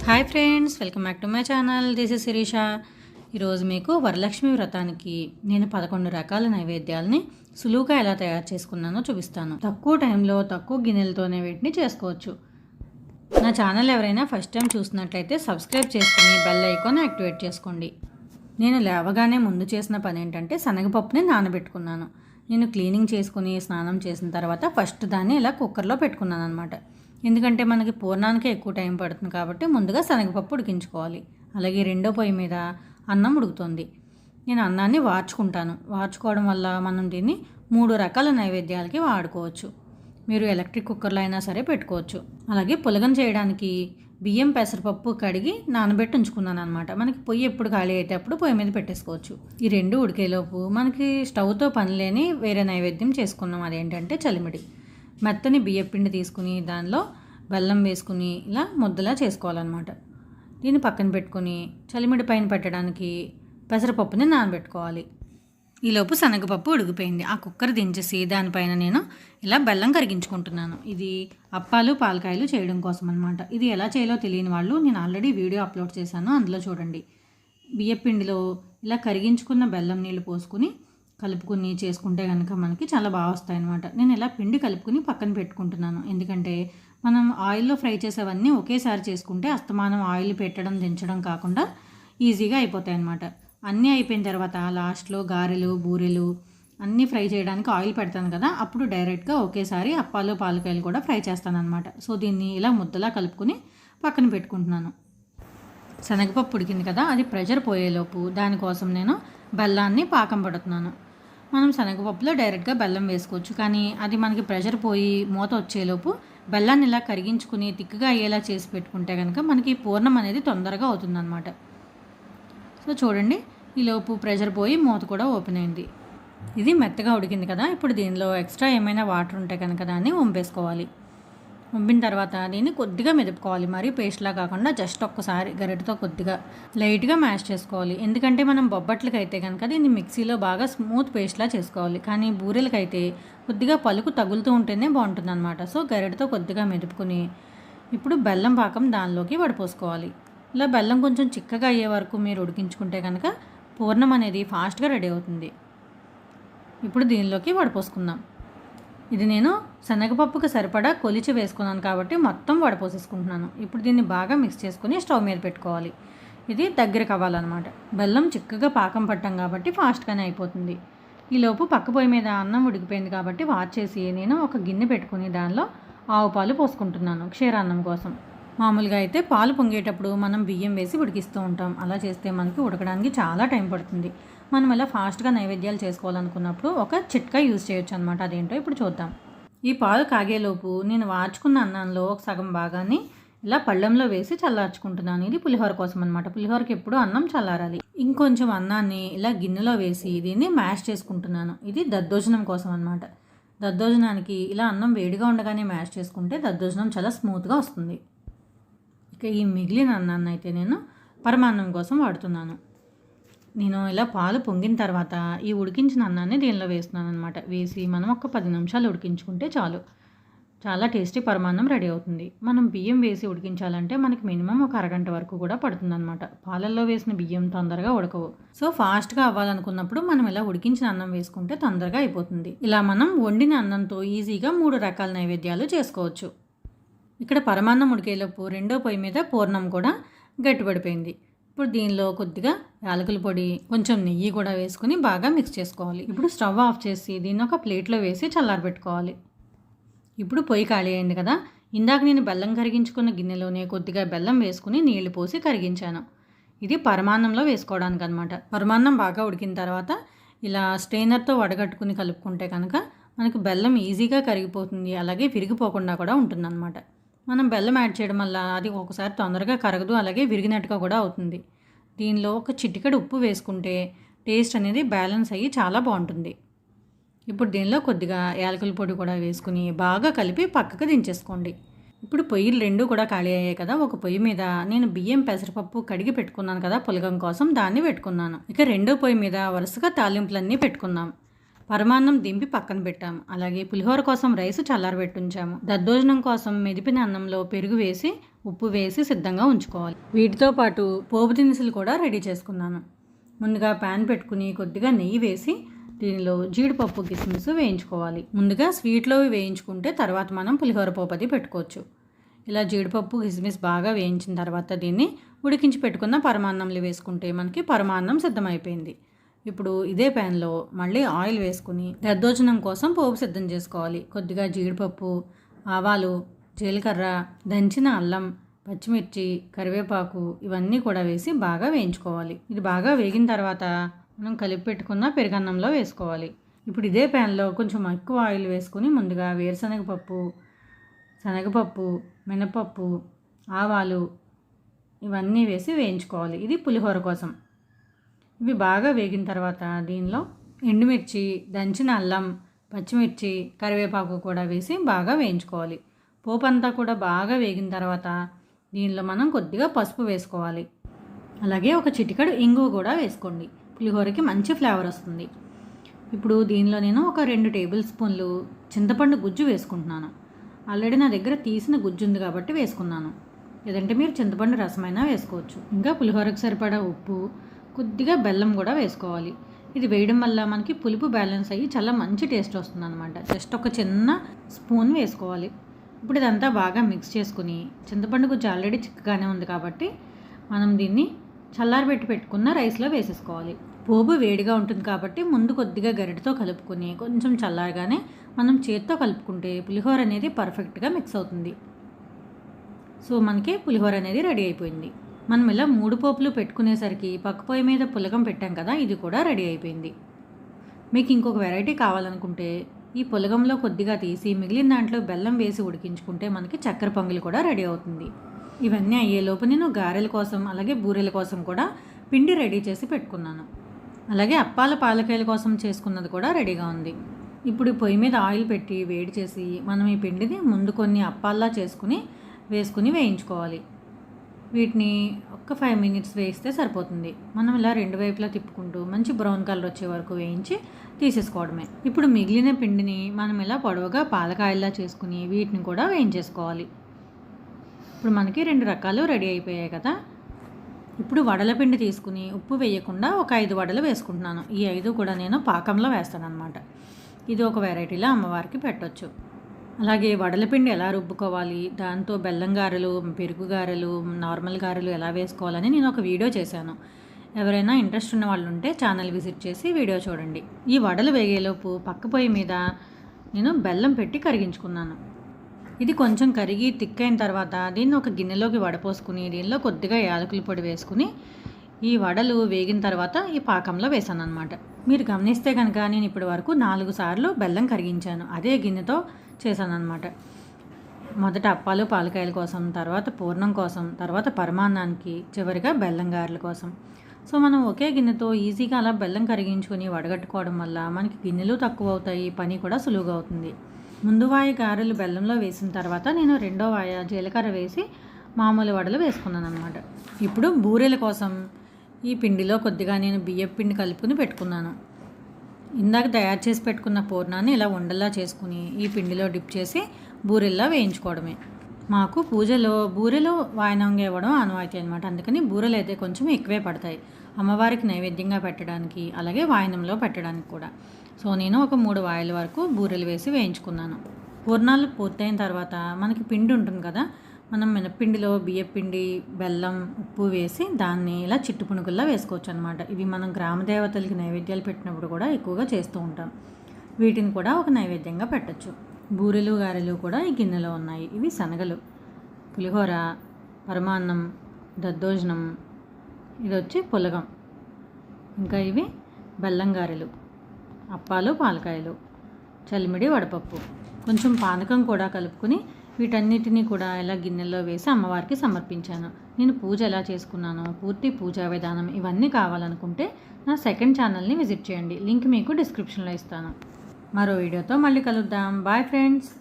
Hi friends, welcome back to my channel. This is Sirisha. ఈరోజు మీకు వరలక్ష్మి వ్రతానికి నేను 11 రకాల నైవేద్యాలని సులువుగా ఎలా తయారు చేసుకున్నానో చూపిస్తాను. తక్కువ టైంలో తక్కువ గిన్నెలతోనే వీటిని చేసుకోవచ్చు. నా ఛానల్ ఎవరైనా ఫస్ట్ టైం చూసినట్లయితే సబ్స్క్రైబ్ చేసుకుని బెల్ ఐకాన్ యాక్టివేట్ చేసుకోండి. నేను లేవగానే ముందు చేసిన పని ఏంటంటే శనగపప్పుని నానబెట్టుకున్నాను. నేను క్లీనింగ్ చేసుకుని స్నానం చేసిన తర్వాత ఫస్ట్ దాన్ని ఇలా కుక్కర్లో పెట్టుకున్నాను అనమాట. ఎందుకంటే మనకి పూర్ణానికి ఎక్కువ టైం పడుతుంది కాబట్టి ముందుగా శనగపప్పు ఉడికించుకోవాలి. అలాగే రెండో పొయ్యి మీద అన్నం ఉడుకుతుంది. నేను అన్నాన్ని వార్చుకోవడం వల్ల మనం దీన్ని 3 రకాల నైవేద్యాలకి వాడుకోవచ్చు. మీరు ఎలక్ట్రిక్ కుక్కర్లో అయినా సరే పెట్టుకోవచ్చు. అలాగే పులగం చేయడానికి బియ్యం పెసరపప్పు కడిగి నానబెట్టి ఉంచుకున్నాను అనమాట. మనకి పొయ్యి ఎప్పుడు ఖాళీ అయితే అప్పుడు పొయ్యి మీద పెట్టేసుకోవచ్చు. ఈ రెండు ఉడికేలోపు మనకి స్టవ్తో పని లేని వేరే నైవేద్యం చేసుకున్నాం. అదేంటంటే చలిమిడి. మెత్తని బియ్యపిండి తీసుకుని దానిలో బెల్లం వేసుకుని ఇలా ముద్దలా చేసుకోవాలన్నమాట. దీన్ని పక్కన పెట్టుకుని చలిమిడి పైన పెట్టడానికి పెసరపప్పుని నానబెట్టుకోవాలి. ఈలోపు శనగపప్పు ఉడికిపోయింది. ఆ కుక్కర్ దించేసి దానిపైన నేను ఇలా బెల్లం కరిగించుకుంటున్నాను. ఇది అప్పాలు పాలకాయలు చేయడం కోసం అనమాట. ఇది ఎలా చేయాలో తెలియని వాళ్ళు నేను ఆల్రెడీ వీడియో అప్లోడ్ చేశాను, అందులో చూడండి. బియ్యపిండిలో ఇలా కరిగించుకున్న బెల్లం నీళ్ళు పోసుకుని కలుపుకుని చేసుకుంటే కనుక మనకి చాలా బాగా వస్తాయి అన్నమాట. నేను ఇలా పిండి కలుపుకుని పక్కన పెట్టుకుంటున్నాను. ఎందుకంటే మనం ఆయిల్లో ఫ్రై చేసేవన్నీ ఒకేసారి చేసుకుంటే అస్తమానం ఆయిల్ పెట్టడం దించడం కాకుండా ఈజీగా అయిపోతాయి అన్నమాట. అన్నీ అయిపోయిన తర్వాత లాస్ట్లో గారెలు బూరెలు అన్నీ ఫ్రై చేయడానికి ఆయిల్ పెడతాను కదా, అప్పుడు డైరెక్ట్గా ఒకేసారి అప్పాలు పాలకాయలు కూడా ఫ్రై చేస్తాను అనమాట. సో దీన్ని ఇలా ముద్దలా కలుపుకుని పక్కన పెట్టుకుంటున్నాను. శనగపప్పు ఉడికింది కదా, అది ప్రెషర్ పోయేలోపు దానికోసం నేను బెల్లాన్ని పాకం పడుతున్నాను. మనం శనగపప్పులో డైరెక్ట్గా బెల్లం వేసుకోవచ్చు, కానీ అది మనకి ప్రెషర్ పోయి మూత వచ్చేలోపు బెల్లాన్ని ఇలా కరిగించుకుని తిక్కుగా అయ్యేలా చేసి పెట్టుకుంటే కనుక మనకి పూర్ణం అనేది తొందరగా అవుతుందన్నమాట. సో చూడండి, ఈలోపు ప్రెషర్ పోయి మూత కూడా ఓపెన్ అయింది. ఇది మెత్తగా ఉడికింది కదా, ఇప్పుడు దీనిలో ఎక్స్ట్రా ఏమైనా వాటర్ ఉంటే కనుక దాన్ని వంపేసుకోవాలి. వంపిన తర్వాత దీన్ని కొద్దిగా మెదుపుకోవాలి. మరీ పేస్ట్లా కాకుండా జస్ట్ ఒక్కసారి గరిటతో కొద్దిగా లైట్గా మ్యాష్ చేసుకోవాలి. ఎందుకంటే మనం బొబ్బట్లకి అయితే కనుక దీన్ని మిక్సీలో బాగా స్మూత్ పేస్ట్లా చేసుకోవాలి, కానీ బూరెలకైతే కొద్దిగా పలుకు తగులుతూ ఉంటేనే బాగుంటుంది అనమాట. సో గరిటతో కొద్దిగా మెదుపుకుని ఇప్పుడు బెల్లం పాకం దానిలోకి వడపోసుకోవాలి. ఇలా బెల్లం కొంచెం చిక్కగా అయ్యే వరకు మీరు ఉడికించుకుంటే కనుక పూర్ణం అనేది ఫాస్ట్గా రెడీ అవుతుంది. ఇప్పుడు దీనిలోకి వడపోసుకుందాం. ఇది నేను శనగపప్పుకి సరిపడా కొలిచి వేసుకున్నాను కాబట్టి మొత్తం వడపోసేసుకుంటున్నాను. ఇప్పుడు దీన్ని బాగా మిక్స్ చేసుకుని స్టవ్ మీద పెట్టుకోవాలి. ఇది దగ్గరకు అవ్వాలన్నమాట. బెల్లం చిక్కగా పాకం పట్టాం కాబట్టి ఫాస్ట్గానే అయిపోతుంది. ఈలోపు పక్క పొయ్యి మీద అన్నం ఉడికిపోయింది కాబట్టి వార్చేసి నేను ఒక గిన్నె పెట్టుకుని దానిలో ఆవు పాలు పోసుకుంటున్నాను క్షీరాన్నం కోసం. మామూలుగా అయితే పాలు పొంగేటప్పుడు మనం బియ్యం వేసి ఉడికిస్తూ ఉంటాం. అలా చేస్తే మనకి ఉడకడానికి చాలా టైం పడుతుంది. మనం ఇలా ఫాస్ట్గా నైవేద్యాలు చేసుకోవాలనుకున్నప్పుడు ఒక చిట్కా యూజ్ చేయొచ్చు అనమాట. అదేంటో ఇప్పుడు చూద్దాం. ఈ పాలు కాగేలోపు నేను వార్చుకున్న అన్నంలో ఒక సగం భాగాన్ని ఇలా పళ్ళెంలో వేసి చల్లార్చుకుంటున్నాను. ఇది పులిహోర కోసం అనమాట. పులిహోరకి ఎప్పుడు అన్నం చల్లారాలి. ఇంకొంచెం అన్నాన్ని ఇలా గిన్నెలో వేసి దీన్ని మ్యాష్ చేసుకుంటున్నాను. ఇది దద్దోజనం కోసం అనమాట. దద్దోజనానికి ఇలా అన్నం వేడిగా ఉండగానే మ్యాష్ చేసుకుంటే దద్దోజనం చాలా స్మూత్గా వస్తుంది. ఇక ఈ మిగిలిన అన్నాన్ని అయితే నేను పరమాన్నం కోసం వాడుతున్నాను. నేను ఇలా పాలు పొంగిన తర్వాత ఈ ఉడికించిన అన్నాన్ని దీనిలో వేస్తున్నాను అనమాట. వేసి మనం ఒక 10 నిమిషాలు ఉడికించుకుంటే చాలు. చాలా టేస్టీ పరమాన్నం రెడీ అవుతుంది. మనం బియ్యం వేసి ఉడికించాలంటే మనకి మినిమం ఒక అరగంట వరకు కూడా పడుతుందన్నమాట. పాలల్లో వేసిన బియ్యం తొందరగా ఉడకవు. సో ఫాస్ట్గా అవ్వాలనుకున్నప్పుడు మనం ఇలా ఉడికించిన అన్నం వేసుకుంటే తొందరగా అయిపోతుంది. ఇలా మనం వండిన అన్నంతో ఈజీగా 3 రకాల నైవేద్యాలు చేసుకోవచ్చు. ఇక్కడ పరమాన్నం ఉడికేలోపు రెండో పొయ్యి మీద పూర్ణం కూడా గట్టిపడిపోయింది. ఇప్పుడు దీనిలో కొద్దిగా యాలకుల పొడి కొంచెం నెయ్యి కూడా వేసుకుని బాగా మిక్స్ చేసుకోవాలి. ఇప్పుడు స్టవ్ ఆఫ్ చేసి దీన్ని ఒక ప్లేట్లో వేసి చల్లారబెట్టుకోవాలి. ఇప్పుడు పొయ్యి ఖాళీ అయింది కదా, ఇందాక నేను బెల్లం కరిగించుకున్న గిన్నెలోనే కొద్దిగా బెల్లం వేసుకుని నీళ్లు పోసి కరిగించాను. ఇది పరమాన్నంలో వేసుకోవడానికి అనమాట. పరమాన్నం బాగా ఉడికిన తర్వాత ఇలా స్ట్రెయినర్తో వడగట్టుకుని కలుపుకుంటే కనుక మనకు బెల్లం ఈజీగా కరిగిపోతుంది. అలాగే విరిగిపోకుండా కూడా ఉంటుందన్నమాట. మనం బెల్లం యాడ్ చేయడం వల్ల అది ఒకసారి తొందరగా కరగదు, అలాగే విరిగినట్టుగా కూడా అవుతుంది. దీనిలో ఒక చిటికెడు ఉప్పు వేసుకుంటే టేస్ట్ అనేది బ్యాలెన్స్ అయ్యి చాలా బాగుంటుంది. ఇప్పుడు దీనిలో కొద్దిగా యాలకుల పొడి కూడా వేసుకుని బాగా కలిపి పక్కకు దించేసుకోండి. ఇప్పుడు పొయ్యిలు రెండు కూడా ఖాళీ అయ్యాయి కదా, ఒక పొయ్యి మీద నేను బియ్యం పెసరపప్పు కడిగి పెట్టుకున్నాను కదా పులగం కోసం, దాన్ని పెట్టుకున్నాను. ఇక రెండో పొయ్యి మీద వరుసగా తాలింపులన్నీ పెట్టుకున్నాం. పరమాన్నం దింపి పక్కన పెట్టాము. అలాగే పులిహోర కోసం రైసు చల్లారబెట్టించాము. దద్దోజనం కోసం మెదిపిన అన్నంలో పెరుగు వేసి ఉప్పు వేసి సిద్ధంగా ఉంచుకోవాలి. వీటితో పాటు పోపు దినుసులు కూడా రెడీ చేసుకున్నాను. ముందుగా ప్యాన్ పెట్టుకుని కొద్దిగా నెయ్యి వేసి దీనిలో జీడిపప్పు కిస్మిస్ వేయించుకోవాలి. ముందుగా స్వీట్లో వేయించుకుంటే తర్వాత మనం పులిహోర పోపది పెట్టుకోవచ్చు. ఇలా జీడిపప్పు కిస్మిస్ బాగా వేయించిన తర్వాత దీన్ని ఉడికించి పెట్టుకున్న పరమాన్నంలో వేసుకుంటే మనకి పరమాన్నం సిద్ధమైపోయింది. ఇప్పుడు ఇదే ప్యాన్లో మళ్ళీ ఆయిల్ వేసుకుని దద్దోజనం కోసం పోపు సిద్ధం చేసుకోవాలి. కొద్దిగా జీడిపప్పు, ఆవాలు, జీలకర్ర, దంచిన అల్లం, పచ్చిమిర్చి, కరివేపాకు ఇవన్నీ కూడా వేసి బాగా వేయించుకోవాలి. ఇది బాగా వేగిన తర్వాత మనం కలిపి పెట్టుకున్న పెరుగన్నంలో వేసుకోవాలి. ఇప్పుడు ఇదే ప్యాన్లో కొంచెం ఎక్కువ ఆయిల్ వేసుకుని ముందుగా వేరుశనగపప్పు, శనగపప్పు, మినపప్పు, ఆవాలు ఇవన్నీ వేసి వేయించుకోవాలి. ఇది పులిహోర కోసం. ఇవి బాగా వేగిన తర్వాత దీనిలో ఎండుమిర్చి, దంచిన అల్లం, పచ్చిమిర్చి, కరివేపాకు కూడా వేసి బాగా వేయించుకోవాలి. పోపు అంతా కూడా బాగా వేగిన తర్వాత దీనిలో మనం కొద్దిగా పసుపు వేసుకోవాలి. అలాగే ఒక చిటికెడు ఇంగువ కూడా వేసుకోండి. పులిహోరకి మంచి ఫ్లేవర్ వస్తుంది. ఇప్పుడు దీనిలో నేను ఒక 2 టేబుల్ స్పూన్లు చింతపండు గుజ్జు వేసుకుంటున్నాను. ఆల్రెడీ నా దగ్గర తీసిన గుజ్జు ఉంది కాబట్టి వేసుకున్నాను. లేదంటే మీరు చింతపండు రసమైనా వేసుకోవచ్చు. ఇంకా పులిహోరకు సరిపడా ఉప్పు, కొద్దిగా బెల్లం కూడా వేసుకోవాలి. ఇది వేయడం వల్ల మనకి పులుపు బ్యాలెన్స్ అయ్యి చాలా మంచి టేస్ట్ వస్తుంది అనమాట. జస్ట్ ఒక చిన్న స్పూన్ వేసుకోవాలి. ఇప్పుడు ఇదంతా బాగా మిక్స్ చేసుకుని చింతపండు గుజ్జు ఆల్రెడీ చిక్కగానే ఉంది కాబట్టి మనం దీన్ని చల్లారబెట్టి పెట్టుకున్న రైస్లో వేసేసుకోవాలి. పోపు వేడిగా ఉంటుంది కాబట్టి ముందు కొద్దిగా గరిటెతో కలుపుకొని కొంచెం చల్లారగానే మనం చేత్తో కలుపుకుంటే పులిహోర అనేది పర్ఫెక్ట్గా మిక్స్ అవుతుంది. సో మనకి పులిహోర అనేది రెడీ అయిపోయింది. మనం ఇలా 3 పోపులు పెట్టుకునేసరికి పక్క పొయ్యి మీద పులగం పెట్టాం కదా, ఇది కూడా రెడీ అయిపోయింది. మీకు ఇంకొక వెరైటీ కావాలనుకుంటే ఈ పులగంలో కొద్దిగా తీసి మిగిలిన దాంట్లో బెల్లం వేసి ఉడికించుకుంటే మనకి చక్కెర పొంగలి కూడా రెడీ అవుతుంది. ఇవన్నీ అయ్యేలోపు నేను గారెల కోసం అలాగే బూరెల కోసం కూడా పిండి రెడీ చేసి పెట్టుకున్నాను. అలాగే అప్పాల పాలకాయల కోసం చేసుకున్నది కూడా రెడీగా ఉంది. ఇప్పుడు పొయ్యి మీద ఆయిల్ పెట్టి వేడి చేసి మనం ఈ పిండిని ముందు కొన్ని అప్పాల్లా వేసుకుని వేయించుకోవాలి. వీటిని ఒక 5 మినిట్స్ వేయిస్తే సరిపోతుంది. మనం ఇలా 2 వైపులా తిప్పుకుంటూ మంచి బ్రౌన్ కలర్ వచ్చే వరకు వేయించి తీసేసుకోవడమే. ఇప్పుడు మిగిలిన పిండిని మనం ఇలా పొడవుగా పాలకాయల్లా చేసుకుని వీటిని కూడా వేయించేసుకోవాలి. ఇప్పుడు మనకి 2 రకాలు రెడీ అయిపోయాయి కదా. ఇప్పుడు వడల పిండి తీసుకుని ఉప్పు వేయకుండా ఒక 5 వడలు వేసుకుంటున్నాను. ఈ 5 కూడా నేను పాకంలో వేస్తాను అనమాట. ఇది ఒక వెరైటీలో అమ్మవారికి పెట్టవచ్చు. అలాగే వడల పిండి ఎలా రుబ్బుకోవాలి, దాంతో బెల్లం గారెలు, పెరుగు గారెలు, నార్మల్ గారెలు ఎలా వేసుకోవాలని నేను ఒక వీడియో చేశాను. ఎవరైనా ఇంట్రెస్ట్ ఉన్న వాళ్ళు ఉంటే ఛానల్ విజిట్ చేసి వీడియో చూడండి. ఈ వడలు వేగేలోపు పక్క పొయ్యి మీద నేను బెల్లం పెట్టి కరిగించుకున్నాను. ఇది కొంచెం కరిగి తిక్కైన తర్వాత దీన్ని ఒక గిన్నెలోకి వడపోసుకుని దీనిలో కొద్దిగా యాలకుల పొడి వేసుకుని ఈ వడలు వేగిన తర్వాత ఈ పాకంలో వేసాను అనమాట. మీరు గమనిస్తే కనుక నేను ఇప్పటి వరకు 4 సార్లు బెల్లం కరిగించాను. అదే గిన్నెతో చేశాను అనమాట. మొదట అప్పాలు పాలకాయల కోసం, తర్వాత పూర్ణం కోసం, తర్వాత పరమాన్నానికి, చివరిగా బెల్లం గారెల కోసం. సో మనం ఒకే గిన్నెతో ఈజీగా అలా బెల్లం కరిగించుకొని వడగట్టుకోవడం వల్ల మనకి గిన్నెలు తక్కువ అవుతాయి, పని కూడా సులువుగా అవుతుంది. ముందు వాయి గారెలు బెల్లంలో వేసిన తర్వాత నేను రెండో వాయ జీలకర్ర వేసి మామూలు వడలు వేసుకున్నాను అనమాట. ఇప్పుడు బూరెల కోసం ఈ పిండిలో కొద్దిగా నేను బియ్యం పిండి కలుపుకుని పెట్టుకున్నాను. ఇందాక తయారు చేసి పెట్టుకున్న పూర్ణాన్ని ఇలా ఉండల్లా చేసుకుని ఈ పిండిలో డిప్ చేసి బూరెల్లా వేయించుకోవడమే. మాకు పూజలో బూరెలు వాయనంగా ఇవ్వడం ఆనవాయితీ అనమాట. అందుకని బూరెలు అయితే కొంచెం ఎక్కువే పడతాయి అమ్మవారికి నైవేద్యంగా పెట్టడానికి, అలాగే వాయనంలో పెట్టడానికి కూడా. సో నేను ఒక 3 వాయిల వరకు బూరెలు వేసి వేయించుకున్నాను. పూర్ణాలు పూర్తయిన తర్వాత మనకి పిండి ఉంటుంది కదా, మనం మినప్పిండిలో బియ్యపిండి, బెల్లం, ఉప్పు వేసి దాన్ని ఇలా చిట్టు పునుగుల్లా వేసుకోవచ్చు అనమాట. ఇవి మనం గ్రామ దేవతలకి నైవేద్యాలు పెట్టినప్పుడు కూడా ఎక్కువగా చేస్తూ ఉంటాం. వీటిని కూడా ఒక నైవేద్యంగా పెట్టచ్చు. బూరెలు గారెలు కూడా ఈ గిన్నెలో ఉన్నాయి. ఇవి శనగలు, పులిహోర, పరమాన్నం, దద్దోజనం, ఇది వచ్చి పులగం, ఇంకా ఇవి బెల్లం గారెలు, అప్పాలు పాలకాయలు, చలిమిడి వడపప్పు, కొంచెం పానకం కూడా కలుపుకొని వీటన్నిటినీ కూడా ఇలా గిన్నెల్లో వేసి అమ్మవారికి సమర్పించాను. నేను పూజ ఎలా చేసుకున్నానో పూర్తి పూజా విధానం ఇవన్నీ కావాలనుకుంటే నా సెకండ్ ఛానల్ని విజిట్ చేయండి. లింక్ మీకు డిస్క్రిప్షన్లో ఇస్తాను. మరో వీడియోతో మళ్ళీ కలుద్దాం. Bye friends.